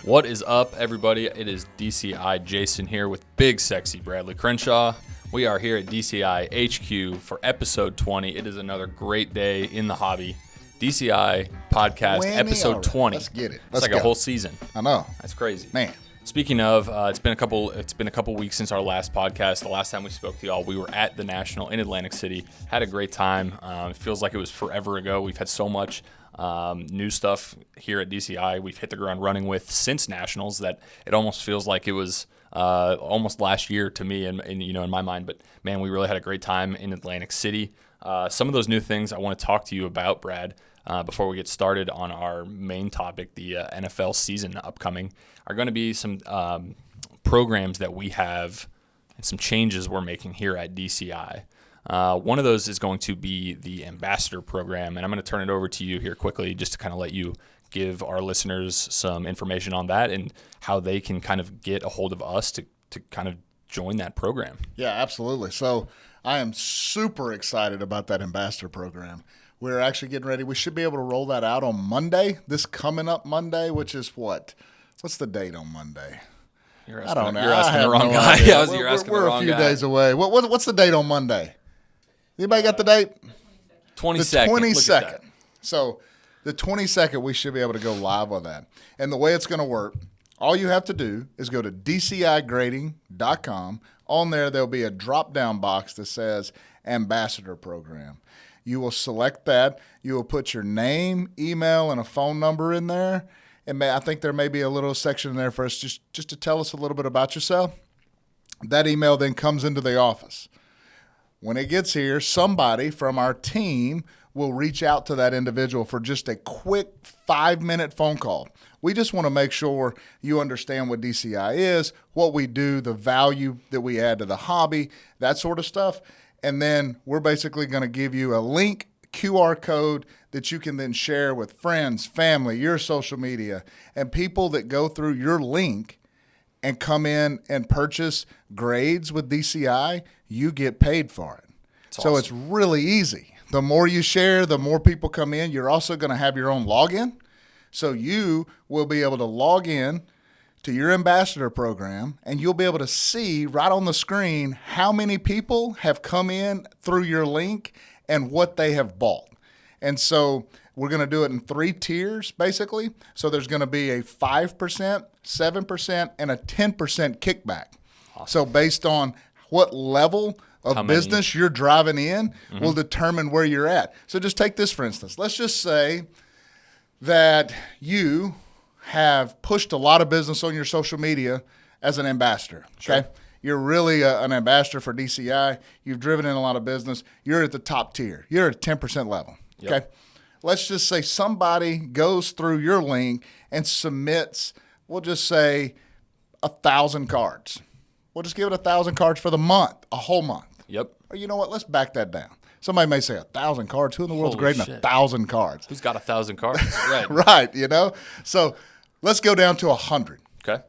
What is up, everybody? It is DCI Jason here with Big Sexy Bradley Crenshaw. We are here at DCI HQ for episode 20. It is another great day in the hobby. DCI podcast episode 20. Let's get it. It's like a whole season. I know. That's crazy. Man. Speaking of, it's been a couple weeks since our last podcast. The last time we spoke to y'all, we were at the National in Atlantic City. Had a great time. It feels like it was forever ago. We've had so much new stuff here at DCI. We've hit the ground running with since Nationals that it almost feels like it was almost last year to me and in my mind. But man, we really had a great time in Atlantic City. Some of those new things I want to talk to you about, Brad, before we get started on our main topic, the NFL season upcoming, are going to be some programs that we have and some changes we're making here at DCI. One of those is going to be the Ambassador Program, and I'm going to turn it over to you here quickly just to kind of let you give our listeners some information on that and how they can kind of get a hold of us to kind of join that program. Yeah, absolutely. So I am super excited about that Ambassador Program. We're actually getting ready. We should be able to roll that out on Monday, this coming up Monday, which is what? What's the date on Monday? I don't know. You're asking the wrong guy. We're a few days away. What's the date on Monday? Anybody got the date? 22nd. The 22nd. So the 22nd, we should be able to go live on that. And the way it's going to work, all you have to do is go to DCIGrading.com. On there, there'll be a drop-down box that says Ambassador Program. You will select that. You will put your name, email, and a phone number in there. And I think there may be a little section in there for us just to tell us a little bit about yourself. That email then comes into the office. When it gets here, somebody from our team will reach out to that individual for just a quick 5-minute phone call. We just want to make sure you understand what DCI is, what we do, the value that we add to the hobby, that sort of stuff. And then we're basically going to give you a link, QR code that you can then share with friends, family, your social media, and people that go through your link and come in and purchase grades with DCI, you get paid for it. So It's really easy. The more you share, the more people come in. You're also going to have your own login. So you will be able to log in to your Ambassador Program, and you'll be able to see right on the screen how many people have come in through your link and what they have bought. And so we're going to do it in 3 tiers, basically. So there's going to be a 5%, 7%, and a 10% kickback. Awesome. So based on what level of business you're driving in will determine where you're at. So just take this, for instance. Let's just say that you have pushed a lot of business on your social media as an ambassador, okay? Sure. You're really an ambassador for DCI. You've driven in a lot of business. You're at the top tier. You're at 10% level, okay? Yep. Let's just say somebody goes through your link and submits, we'll just say, 1,000 cards. We'll just give it 1,000 cards for the month, a whole month. Yep. Or you know what? Let's back that down. Somebody may say 1,000 cards. Who in the world's grading 1,000 cards? Who's got 1,000 cards? Right. Right, So let's go down to 100. Okay.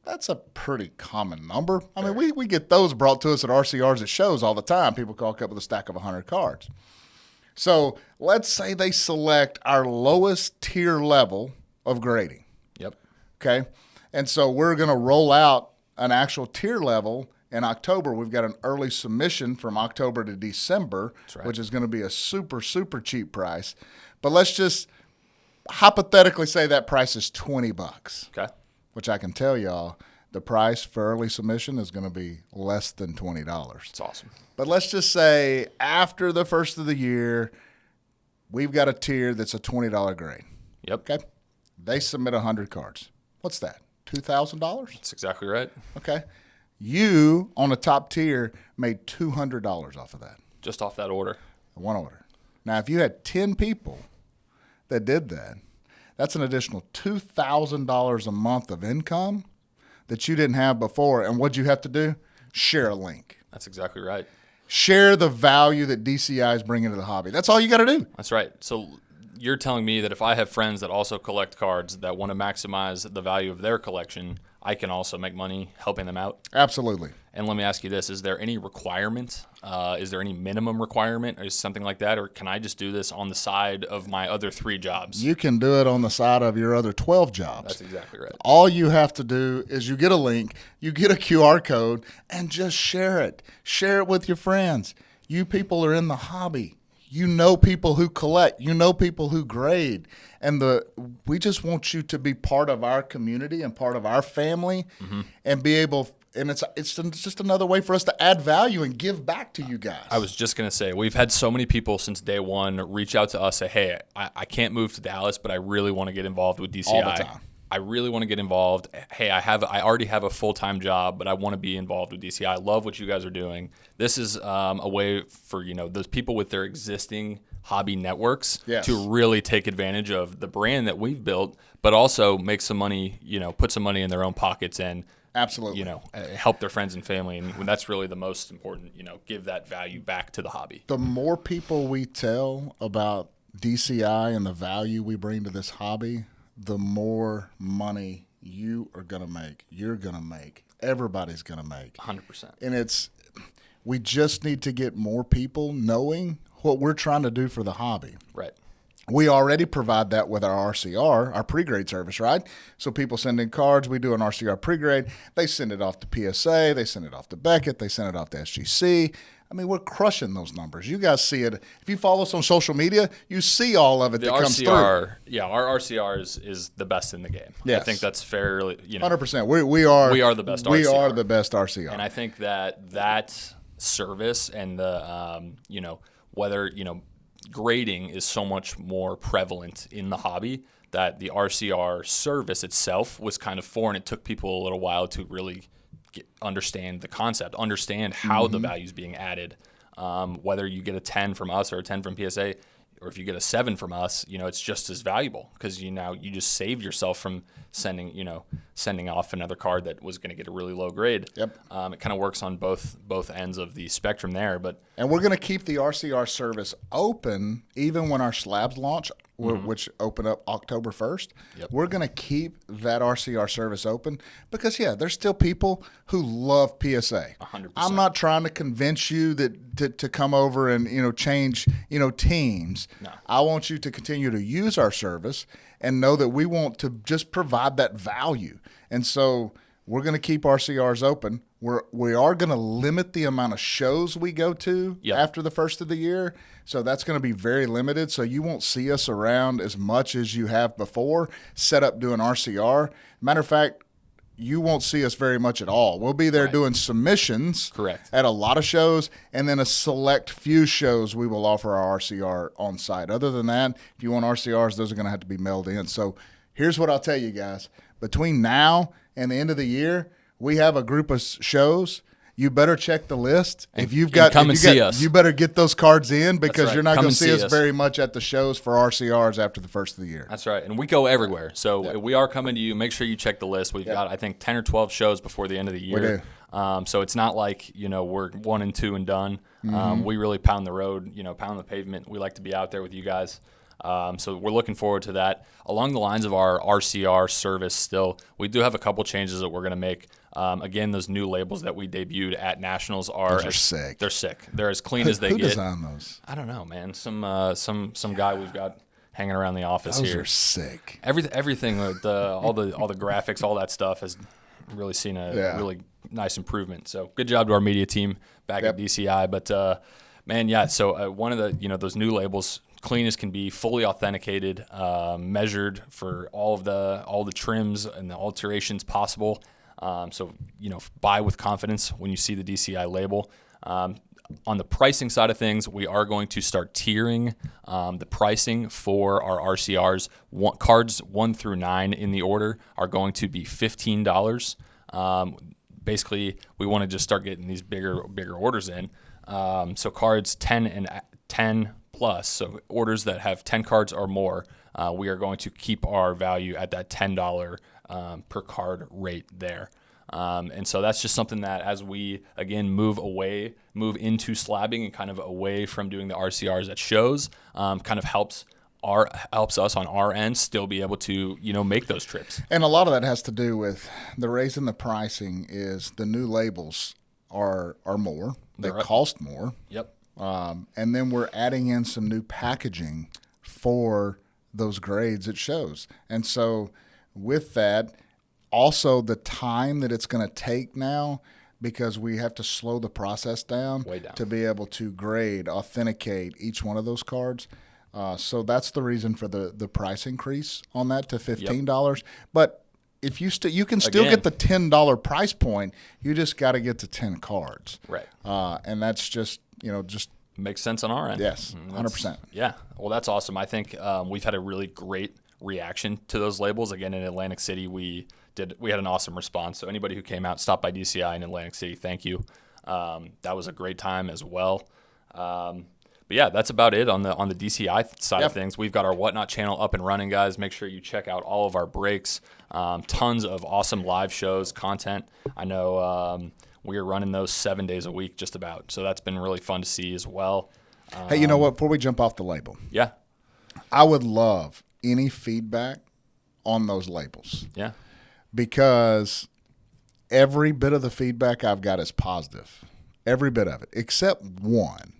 That's a pretty common number. I mean, we get those brought to us at RCRs at shows all the time. People walk up with a stack of 100 cards. So let's say they select our lowest tier level of grading. Yep. Okay. And so we're going to roll out an actual tier level in October. We've got an early submission from October to December, which is going to be a super, super cheap price. But let's just hypothetically say that price is $20. Okay. Which I can tell y'all, the price for early submission is going to be less than $20. That's awesome. But let's just say after the first of the year, we've got a tier that's a $20 grade. Yep. Okay. They submit 100 cards. What's that? $2,000? That's exactly right. Okay. You, on a top tier, made $200 off of that. Just off that order. One order. Now, if you had 10 people that did that, that's an additional $2,000 a month of income that you didn't have before. And what'd you have to do? Share a link. That's exactly right. Share the value that DCI is bringing to the hobby. That's all you got to do. That's right. So you're telling me that if I have friends that also collect cards that want to maximize the value of their collection, I can also make money helping them out? Absolutely. And let me ask you this: is there any requirement? Is there any minimum requirement, or something like that, or can I just do this on the side of my other 3 jobs? You can do it on the side of your other 12 jobs. That's exactly right. All you have to do is you get a link, you get a QR code, and just share it. Share it with your friends. You people are in the hobby. You know people who collect. You know people who grade. And we just want you to be part of our community and part of our family, and be able – and it's just another way for us to add value and give back to you guys. I was just going to say, we've had so many people since day one reach out to us, say, hey, I can't move to Dallas, but I really want to get involved with DCI. All the time. I really want to get involved. Hey, I already have a full-time job, but I want to be involved with DCI. I love what you guys are doing. This is a way for, those people with their existing hobby networks to really take advantage of the brand that we've built, but also make some money, put some money in their own pockets and absolutely, help their friends and family. And that's really the most important, give that value back to the hobby. The more people we tell about DCI and the value we bring to this hobby, the more money you are going to make, you're going to make, everybody's going to make. 100%. And we just need to get more people knowing what we're trying to do for the hobby. Right. We already provide that with our RCR, our pre-grade service, right? So people send in cards. We do an RCR pre-grade. They send it off to PSA. They send it off to Beckett. They send it off to SGC. I mean, we're crushing those numbers. You guys see it. If you follow us on social media, you see all of it that comes through. Yeah, our RCR is the best in the game. Yes. I think that's fairly, 100%. We are the best RCR. We are the best RCR. And I think that service and the, whether, grading is so much more prevalent in the hobby that the RCR service itself was kind of foreign. It took people a little while to really understand the concept, understand how the value is being added. Whether you get a 10 from us or a 10 from PSA, or if you get a 7 from us, it's just as valuable because you just saved yourself from sending off another card that was going to get a really low grade. Yep. It kind of works on both ends of the spectrum there. And we're going to keep the RCR service open even when our SLABS launch, which open up October 1st. Yep. We're going to keep that RCR service open because, there's still people who love PSA. 100%. I'm not trying to convince you that to come over and, change, teams. No. I want you to continue to use our service and know that we want to just provide that value. And so we're going to keep RCRs open. We are going to limit the amount of shows we go to after the first of the year. So that's going to be very limited. So you won't see us around as much as you have before, set up doing RCR. Matter of fact, you won't see us very much at all. We'll be there doing submissions at a lot of shows, and then a select few shows we will offer our RCR on site. Other than that, if you want RCRs, those are going to have to be mailed in. So here's what I'll tell you guys. Between now and the end of the year, we have a group of shows. You better check the list. If you've got, see us. You better get those cards in because you're not going to see us us very much at the shows for RCRs after the first of the year. That's right. And we go everywhere. So we are coming to you. Make sure you check the list. We've got, I think, 10 or 12 shows before the end of the year. We do. So it's not like, we're 1 and 2 and done. We really pound the road, pound the pavement. We like to be out there with you guys. So we're looking forward to that. Along the lines of our RCR service still, we do have a couple changes that we're going to make. Again, those new labels that we debuted at Nationals are sick. They're sick. They're as clean as they get. Who designed those? I don't know, man. Some guy we've got hanging around the office here. Those are sick. Everything with all the graphics, all that stuff has really seen a really nice improvement. So good job to our media team back at DCI. But man, so one of the those new labels, clean as can be, fully authenticated, measured for all the trims and the alterations possible. So buy with confidence when you see the DCI label. On the pricing side of things, we are going to start tiering the pricing for our RCRs. Cards 1 through 9 in the order are going to be $15. Basically, we want to just start getting these bigger orders in. So cards 10 and 10 plus, so orders that have 10 cards or more, we are going to keep our value at that $10 per card rate there. And so that's just something that as we, again, move into slabbing and kind of away from doing the RCRs at shows, kind of helps us on our end still be able to, make those trips. And a lot of that has to do with the raising the pricing is the new labels are more. They They're up. cost more. Yep. And then we're adding in some new packaging for those grades it shows. And so with that, also the time that it's going to take now, because we have to slow the process down, Way down to be able to grade, authenticate each one of those cards. So that's the reason for the price increase on that to $15. Yep. But if you you can still get the $10 price point, you just got to get to 10 cards. Right. And that's just makes sense on our end. Yes, 100%. Yeah. Well, that's awesome. I think we've had a really great reaction to those labels. Again, in Atlantic City, we had an awesome response. So anybody who came out, stopped by DCI in Atlantic City, thank you. That was a great time as well. But yeah, that's about it on the DCI side of things. We've got our Whatnot channel up and running, guys. Make sure you check out all of our breaks. Tons of awesome live shows, content. I know we are running those 7 days a week just about. So that's been really fun to see as well. Hey, you know what? Before we jump off the label. Yeah. I would love any feedback on those labels. Yeah. Because every bit of the feedback I've got is positive. Every bit of it, except one.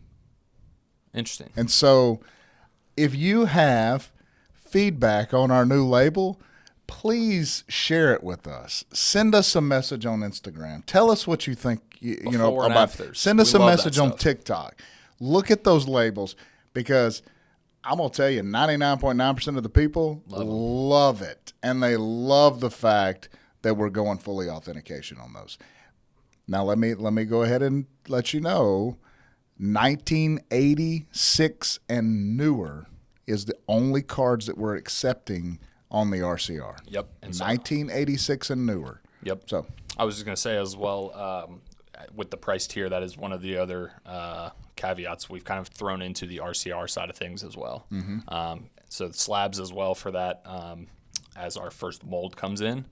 Interesting. And so if you have feedback on our new label, please share it with us. Send us a message on Instagram. Tell us what you think about. Afters. Send us a message on TikTok. Look at those labels, because I'm going to tell you 99.9% of the people love it. And they love the fact that we're going fully authentication on those. Now let me go ahead and let you know, 1986 and newer is the only cards that we're accepting on the RCR. Yep. And 1986 and newer. Yep. So I was just going to say as well, with the price tier, that is one of the other caveats we've kind of thrown into the RCR side of things as well. Mm-hmm. So the SLABS as well for that, as our first mold comes in,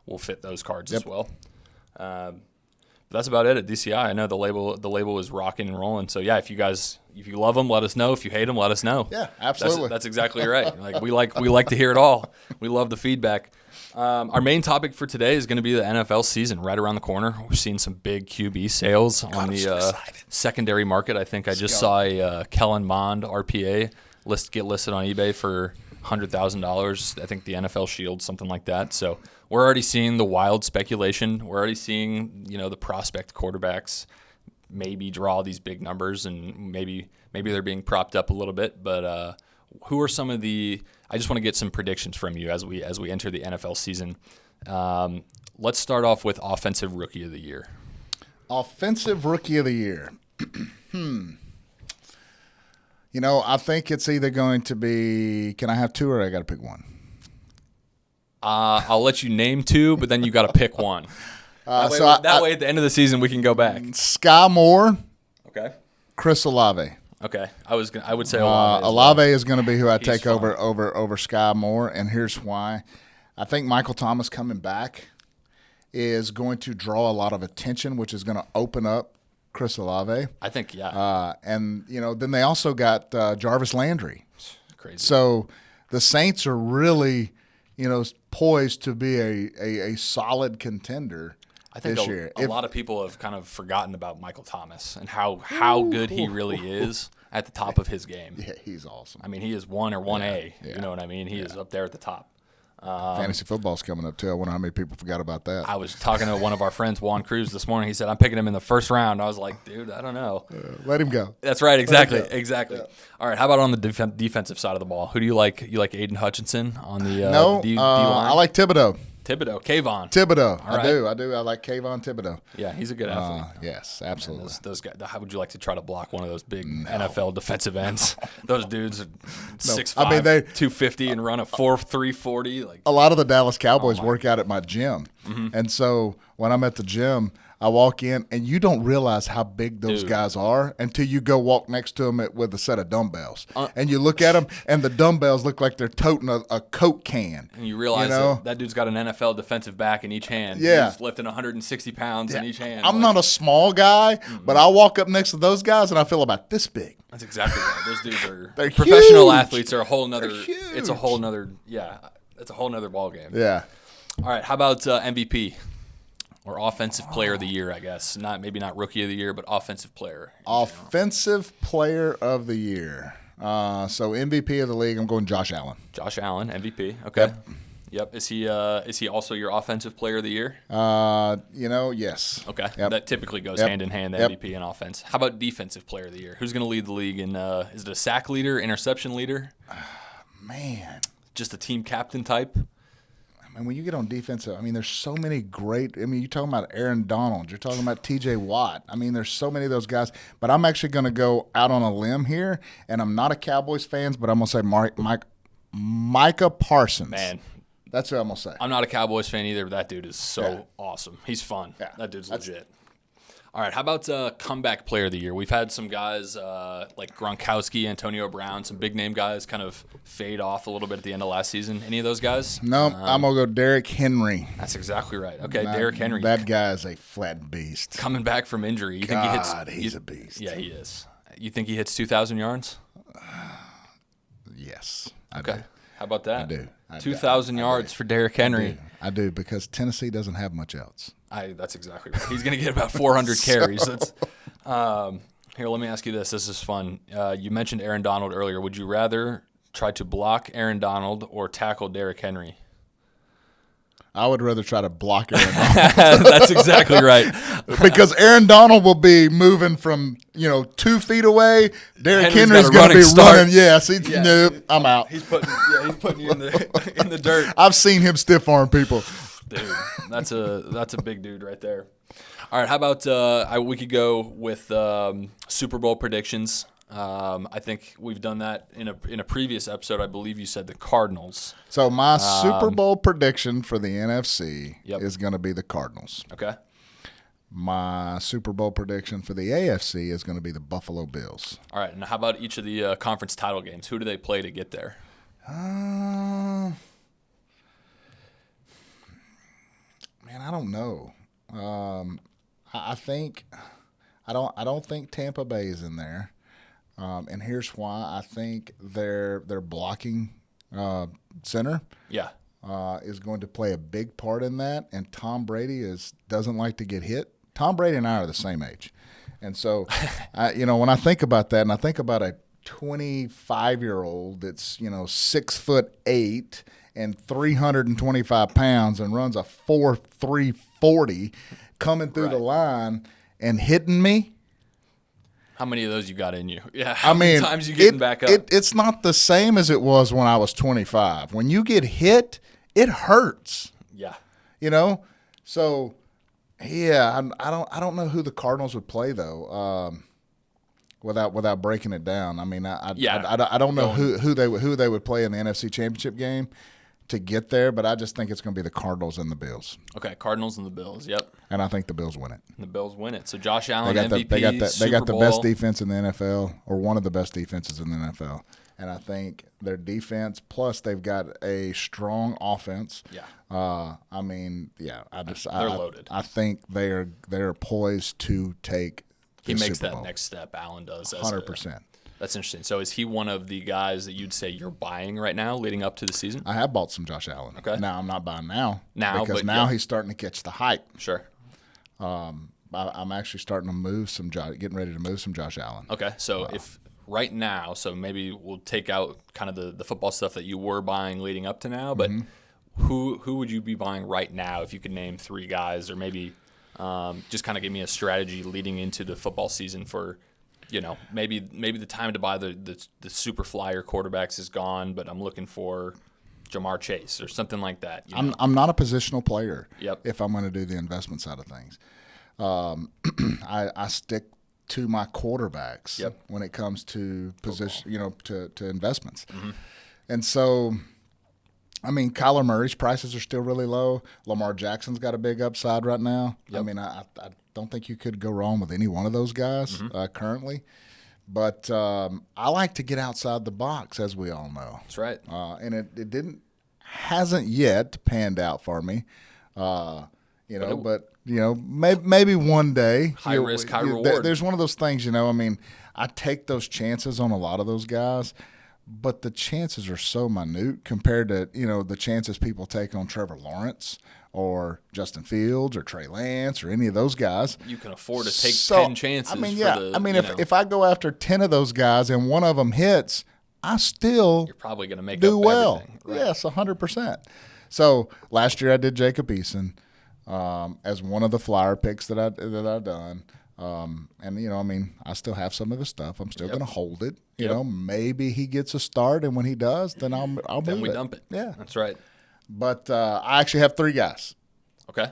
we'll fit those cards as well. That's about it at DCI. I know the label is rocking and rolling. So yeah, if you love them, let us know. If you hate them, let us know. Yeah, absolutely. That's exactly right. We like to hear it all. We love the feedback. Our main topic for today is going to be the NFL season right around the corner. We're seeing some big QB sales on the secondary market. I think I just saw a Kellen Mond RPA get listed on eBay for $100,000. I think the NFL Shield, something like that. So we're already seeing the wild speculation. We're already seeing, the prospect quarterbacks maybe draw these big numbers, and maybe they're being propped up a little bit. But who are some of the? I just want to get some predictions from you as we enter the NFL season. Let's start off with Offensive Rookie of the Year. Offensive Rookie of the Year. I think it's either going to be. Can I have two, or I got to pick one? I'll let you name two, but then you got to pick one. That way, at the end of the season, we can go back. Sky Moore. Okay. Chris Olave. Okay. I would say Olave. Olave is going to be who I take over Sky Moore, and here's why. I think Michael Thomas coming back is going to draw a lot of attention, which is going to open up Chris Olave. I think, yeah. And then they also got Jarvis Landry. Crazy. So the Saints are really, poised to be a solid contender. I think this year. A lot of people have kind of forgotten about Michael Thomas and how good he really is at the top of his game. Yeah, he's awesome. I mean, he is 1 or 1A. Yeah. You know what I mean? He is up there at the top. Fantasy football's coming up, too. I wonder how many people forgot about that. I was talking to one of our friends, Juan Cruz, this morning. He said, I'm picking him in the first round. I was like, dude, I don't know. Let him go. That's right. Exactly. Exactly. Yeah. All right. How about on the defensive side of the ball? Who do you like? You like Aiden Hutchinson on the D-line? I like Thibodeau. Kayvon. Thibodeau. I do. I like Kayvon Thibodeau. Yeah, he's a good athlete. Yes, absolutely. Those guys. How would you like to try to block one of those big NFL defensive ends? Those dudes are 6'5", 250, and run a 4.3 40. A lot of the Dallas Cowboys work out at my gym, and so when I'm at the gym, I walk in, and you don't realize how big those guys are until you go walk next to them with a set of dumbbells. And you look at them, and the dumbbells look like they're toting a Coke can. And you realize that dude's got an NFL defensive back in each hand. Yeah. He's lifting 160 pounds in each hand. I'm not a small guy, but I walk up next to those guys, and I feel about this big. That's exactly right. Those dudes are they're professional huge. Athletes are a whole nother. It's a whole nother. Yeah, it's a whole nother ball game. Yeah. All right. How about MVP? Or offensive player of the year, I guess. Maybe not rookie of the year, but offensive player. Offensive player of the year. So MVP of the league, I'm going Josh Allen. Josh Allen, MVP. Okay. Yep. Is he also your offensive player of the year? Yes. Okay. Yep. That typically goes hand in hand, the MVP and offense. How about defensive player of the year? Who's going to lead the league in is it a sack leader, interception leader? Man. Just a team captain type? And when you get on defense, there's so many great. You're talking about Aaron Donald. You're talking about T.J. Watt. There's so many of those guys. But I'm actually going to go out on a limb here, and I'm not a Cowboys fan, but I'm going to say Micah Parsons. Man. That's what I'm going to say. I'm not a Cowboys fan either, but that dude is so awesome. He's fun. Yeah. That dude's legit. All right, how about comeback player of the year? We've had some guys like Gronkowski, Antonio Brown, some big-name guys kind of fade off a little bit at the end of last season. Any of those guys? No, I'm going to go Derrick Henry. That's exactly right. Okay, Derrick Henry. That guy is a flat beast. Coming back from injury. You think he's a beast. Yeah, he is. You think he hits 2,000 yards? Yes, I do. How about that? I do. 2,000 yards for Derrick Henry. I do, because Tennessee doesn't have much else. That's exactly right. He's going to get about 400 carries. That's here, let me ask you this. This is fun. You mentioned Aaron Donald earlier. Would you rather try to block Aaron Donald or tackle Derrick Henry? I would rather try to block Aaron Donald. That's exactly right. Because Aaron Donald will be moving from 2 feet away. Derrick Henry's going to be running. Yes, nope, I'm out. He's putting you in the dirt. I've seen him stiff arm people. Dude, that's a big dude right there. All right, how about we could go with Super Bowl predictions. I think we've done that in a previous episode. I believe you said the Cardinals. So my Super Bowl prediction for the NFC is going to be the Cardinals. Okay. My Super Bowl prediction for the AFC is going to be the Buffalo Bills. All right, and how about each of the conference title games? Who do they play to get there? Man, I don't know. I don't think Tampa Bay is in there. And here's why. I think their blocking center is going to play a big part in that. And Tom Brady doesn't like to get hit. Tom Brady and I are the same age. And so, when I think about that, and I think about a 25-year-old that's, 6'8" and 325 pounds and runs a 4.3 40 coming through the line and hitting me. How many of those you got in you? Yeah, how many times you getting back up? It's not the same as it was when I was 25. When you get hit, it hurts. Yeah. So yeah, I don't know who the Cardinals would play though. Without breaking it down, I don't know who they would play in the NFC Championship game to get there, but I just think it's going to be the Cardinals and the Bills. Okay, Cardinals and the Bills. Yep. And I think the Bills win it. The Bills win it. So Josh Allen, MVP. They got the best defense in the NFL, or one of the best defenses in the NFL. And I think their defense, plus they've got a strong offense. Yeah. They're loaded. I think they're poised to take. He makes that next step. Allen does. 100%. That's interesting. So is he one of the guys that you'd say you're buying right now leading up to the season? I have bought some Josh Allen. Okay. Now I'm not buying because he's starting to catch the hype. Sure. I'm actually starting to getting ready to move some Josh Allen. Okay. So if right now, so maybe we'll take out kind of the football stuff that you were buying leading up to now, but who would you be buying right now if you could name 3 guys, or maybe just kind of give me a strategy leading into the football season for, maybe the time to buy the super flyer quarterbacks is gone, but I'm looking for Jamar Chase or something like that. I'm not a positional player. Yep. If I'm going to do the investment side of things, I stick to my quarterbacks when it comes to position, to investments. Mm-hmm. And so, Kyler Murray's prices are still really low. Lamar Jackson's got a big upside right now. Yep. I don't think you could go wrong with any one of those guys currently. But I like to get outside the box, as we all know. That's right. And it hasn't yet panned out for me. But maybe one day. High risk, high reward. There's one of those things, I take those chances on a lot of those guys. But the chances are so minute compared to, the chances people take on Trevor Lawrence or Justin Fields or Trey Lance or any of those guys. You can afford to take 10 chances. I mean, if I go after 10 of those guys and one of them hits, I still you're probably going to make do up well. everything. Right. Yes, 100%. So last year I did Jacob Eason as one of the flyer picks that I've done. And I still have some of his stuff. I'm still going to hold it. You know, maybe he gets a start, and when he does, then I'll move it. Then we dump it. Yeah, that's right. But I actually have 3 guys. Okay.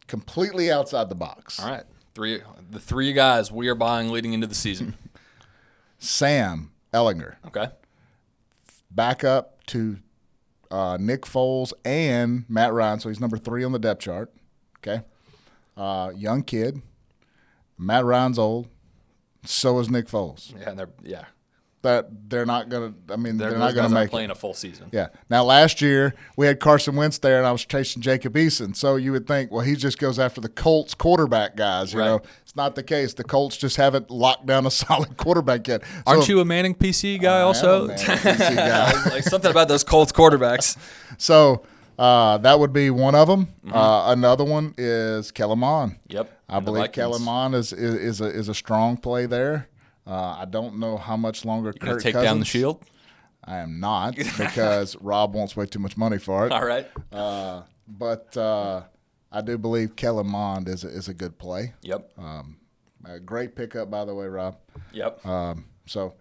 Completely outside the box. All right. The 3 guys we are buying leading into the season. Sam Ellinger. Okay. Back up to Nick Foles and Matt Ryan, so he's number 3 on the depth chart. Okay. Young kid. Matt Ryan's old. So is Nick Foles. Yeah, They're not going to. I mean, they're not going to make playing a full season. Yeah. Now last year we had Carson Wentz there, and I was chasing Jacob Eason. So you would think, well, he just goes after the Colts quarterback guys. You know, it's not the case. The Colts just haven't locked down a solid quarterback yet. Aren't you a Manning PC guy also? I am a Manning PC guy. Like something about those Colts quarterbacks. So that would be one of them. Another one is Kellen Mond. Yep. I believe Kellen Mond is a strong play there. I don't know how much longer Kirk Cousins. Take down the shield? I am not, because Rob wants way too much money for it. All right. But I do believe Kellen Mond is a good play. Yep. A great pickup, by the way, Rob. Yep. So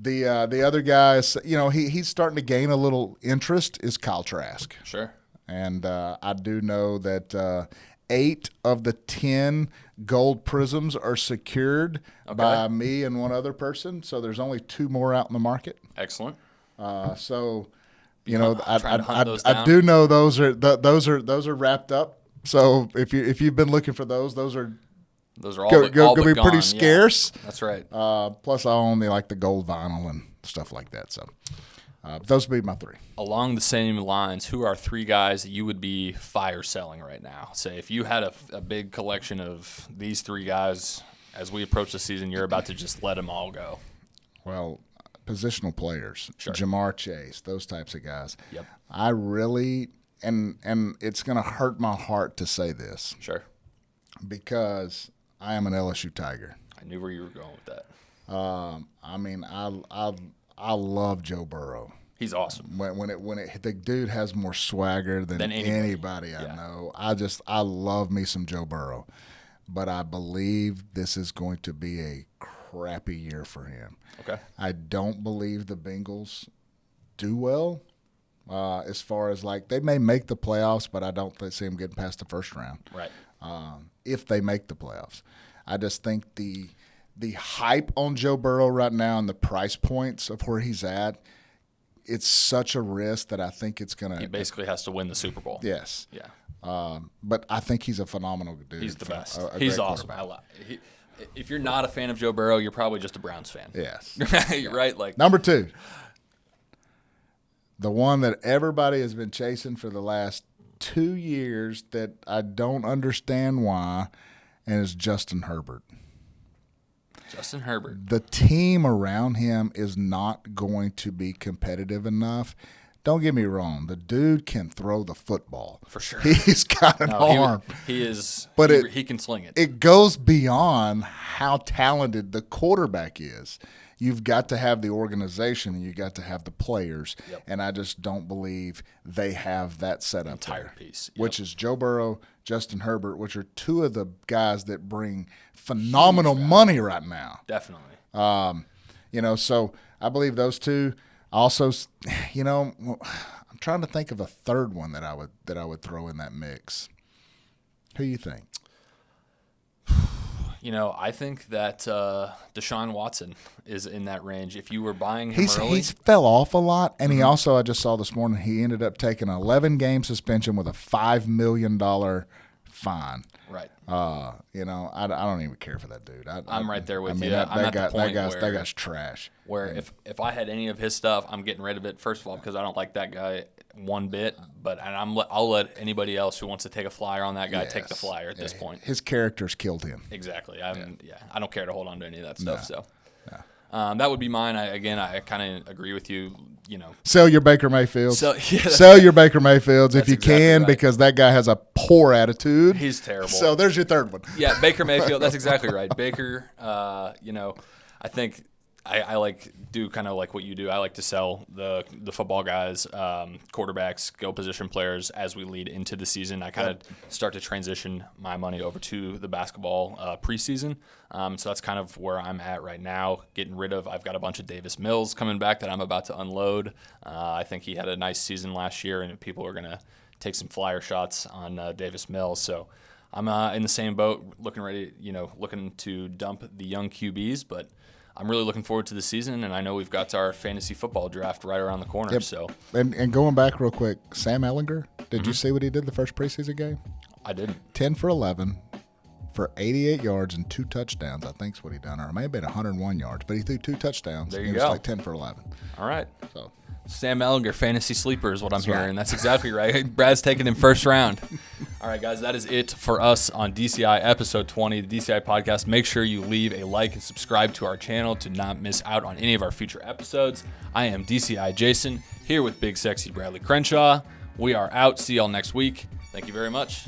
the other guy is, he's starting to gain a little interest, is Kyle Trask. Sure. And I do know that 8 of the 10 gold prisms are secured by me and one other person. So there's only 2 more out in the market. Excellent. So, I do know those are wrapped up. So if you've been looking for those are all going to be gone. pretty scarce. Yeah, that's right. Plus, I only like the gold vinyl and stuff like that. So those would be my 3. Along the same lines, who are 3 guys that you would be fire selling right now? Say if you had a big collection of these 3 guys as we approach the season, you're about to just let them all go. Well, positional players, sure. Jamar Chase, those types of guys. Yep. I really, and it's going to hurt my heart to say this. Sure. Because I am an LSU Tiger. I knew where you were going with that. I love Joe Burrow. He's awesome. The dude has more swagger than anybody I know. I love me some Joe Burrow, but I believe this is going to be a crappy year for him. Okay. I don't believe the Bengals do well. As far as they may make the playoffs, but I don't see them getting past the first round. Right. If they make the playoffs, I just think the hype on Joe Burrow right now and the price points of where he's at, it's such a risk that I think it's going to – He basically has to win the Super Bowl. Yes. Yeah. But I think he's a phenomenal dude. He's the best. He's awesome. If you're not a fan of Joe Burrow, you're probably just a Browns fan. Yes. Right? Number 2, the one that everybody has been chasing for the last 2 years that I don't understand why, and it's Justin Herbert. Justin Herbert. The team around him is not going to be competitive enough. Don't get me wrong. The dude can throw the football. For sure. He's got an arm. He is. But he can sling it. It goes beyond how talented the quarterback is. You've got to have the organization and you've got to have the players. Yep. And I just don't believe they have that set up entire there, piece. Yep. which is Joe Burrow, Justin Herbert, which are 2 of the guys that bring phenomenal money right now. Definitely. So I believe those 2. Also, I'm trying to think of a third one that I would throw in that mix. Who you think? I think that Deshaun Watson is in that range. If you were buying him early. He's fell off a lot, and he also, I just saw this morning, he ended up taking an 11-game suspension with a $5 million fine. Right. I don't even care for that dude. I'm right there with you. That guy's trash. Where if I had any of his stuff, I'm getting rid of it. First of all, because I don't like that guy one bit. I'll let anybody else who wants to take a flyer on that guy take the flyer at this point. His character's killed him. Exactly. I don't care to hold on to any of that stuff. That would be mine. I kind of agree with you. Sell your Baker Mayfields. Yeah, sell your Baker Mayfields if you exactly can, right. because that guy has a poor attitude. He's terrible. So there's your third one. Yeah, Baker Mayfield. That's exactly right. Baker. I think I do kind of like what you do. I like to sell the football guys, quarterbacks, skill position players as we lead into the season. I kind of start to transition my money over to the basketball preseason. So that's kind of where I'm at right now. I've got a bunch of Davis Mills coming back that I'm about to unload. I think he had a nice season last year, and people are going to take some flyer shots on Davis Mills. So I'm in the same boat, looking to dump the young QBs, but I'm really looking forward to the season, and I know we've got our fantasy football draft right around the corner. Yep. So, and going back real quick, Sam Ehlinger, did you see what he did the first preseason game? I didn't. 10 for 11 for 88 yards and 2 touchdowns, I think is what he done. Or it may have been 101 yards, but he threw 2 touchdowns. There you and go. It was like 10 for 11. All right. So Sam Ehlinger, fantasy sleeper is what I'm hearing. right. That's exactly right. Brad's taking him first round. All right, guys, that is it for us on DCI episode 20, the DCI podcast. Make sure you leave a like and subscribe to our channel to not miss out on any of our future episodes. I am DCI Jason, here with Big Sexy Bradley Crenshaw. We are out. See y'all next week. Thank you very much.